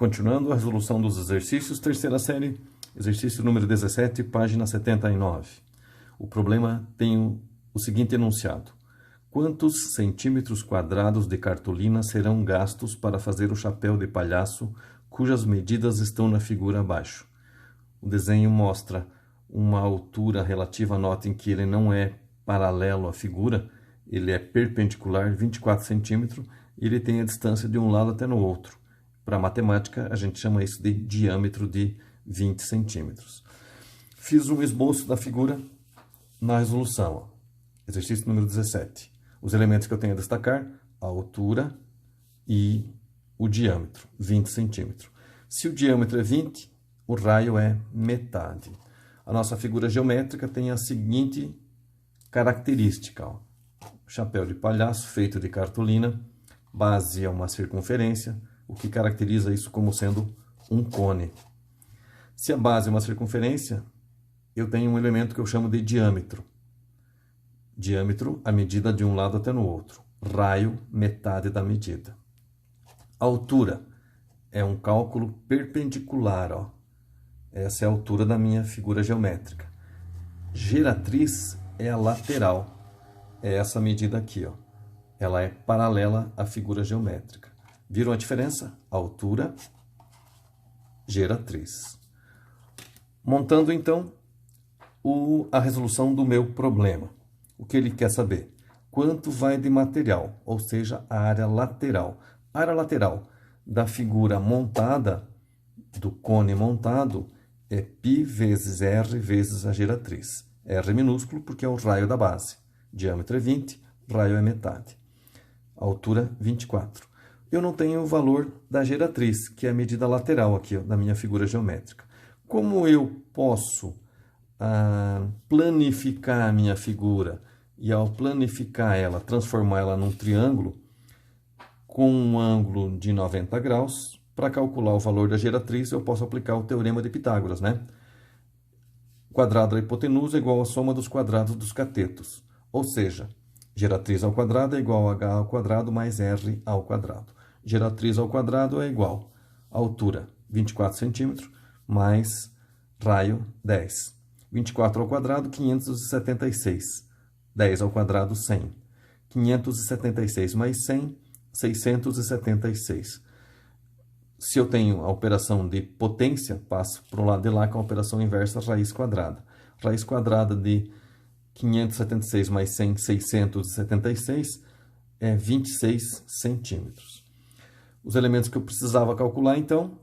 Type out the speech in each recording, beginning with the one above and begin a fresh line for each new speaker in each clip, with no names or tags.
Continuando a resolução dos exercícios, terceira série, exercício número 17, página 79. O problema tem o seguinte enunciado. Quantos centímetros quadrados de cartolina serão gastos para fazer o chapéu de palhaço, cujas medidas estão na figura abaixo? O desenho mostra uma altura relativa, notem que ele não é paralelo à figura, ele é perpendicular, 24 centímetros, e ele tem a distância de um lado até no outro. Para a matemática, a gente chama isso de diâmetro de 20 centímetros. Fiz um esboço da figura na resolução. Exercício número 17. Os elementos que eu tenho a destacar, a altura e o diâmetro, 20 centímetros. Se o diâmetro é 20, o raio é metade. A nossa figura geométrica tem a seguinte característica. Ó. Chapéu de palhaço feito de cartolina, base é uma circunferência, o que caracteriza isso como sendo um cone. Se a base é uma circunferência, eu tenho um elemento que eu chamo de diâmetro. Diâmetro, a medida de um lado até no outro. Raio, metade da medida. Altura é um cálculo perpendicular. Ó. Essa é a altura da minha figura geométrica. Geratriz é a lateral. É essa medida aqui. Ó. Ela é paralela à figura geométrica. Viram a diferença? Altura, geratriz. Montando, então, a resolução do meu problema. O que ele quer saber? Quanto vai de material, ou seja, a área lateral. A área lateral da figura montada, do cone montado, é π vezes R vezes a geratriz. R minúsculo porque é o raio da base. Diâmetro é 20, raio é metade. Altura 24. Eu não tenho o valor da geratriz, que é a medida lateral aqui, ó, da minha figura geométrica. Como eu posso planificar a minha figura e, ao planificar ela, transformar ela num triângulo com um ângulo de 90 graus, para calcular o valor da geratriz, eu posso aplicar o teorema de Pitágoras, né? Quadrado da hipotenusa é igual à soma dos quadrados dos catetos. Ou seja, geratriz ao quadrado é igual a h ao quadrado mais r ao quadrado. Geratriz ao quadrado é igual a altura, 24 centímetros, mais raio, 10. 24 ao quadrado, 576. 10 ao quadrado, 100. 576 mais 100, 676. Se eu tenho a operação de potência, passo para o lado de lá com a operação inversa, raiz quadrada. Raiz quadrada de 576 mais 100, 676, é 26 centímetros. Os elementos que eu precisava calcular, então,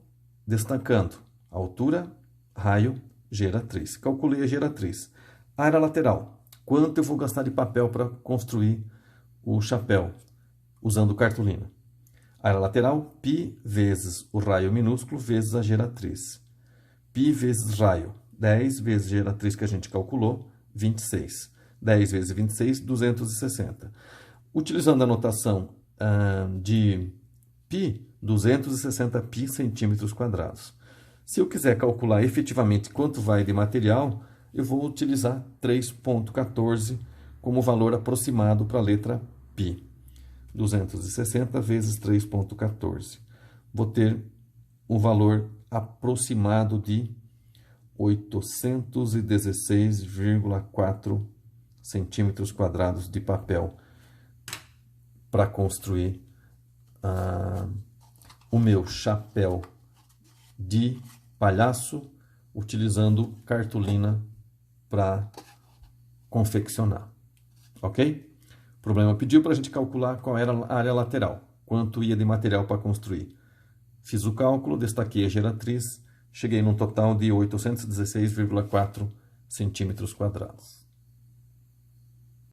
destacando altura, raio, geratriz. Calculei a geratriz. Área lateral. Quanto eu vou gastar de papel para construir o chapéu, usando cartolina? Área lateral, π vezes o raio minúsculo vezes a geratriz. π vezes raio, 10 vezes geratriz que a gente calculou, 26. 10 vezes 26, 260. Utilizando a notação de π, 260 π centímetros quadrados. Se eu quiser calcular efetivamente quanto vai de material, eu vou utilizar 3,14 como valor aproximado para a letra π. 260 vezes 3,14. Vou ter um valor aproximado de 816,4 centímetros quadrados de papel para construir o meu chapéu de palhaço utilizando cartolina para confeccionar. Ok? O problema pediu para a gente calcular qual era a área lateral, quanto ia de material para construir. Fiz o cálculo, destaquei a geratriz, cheguei num total de 816,4 centímetros quadrados.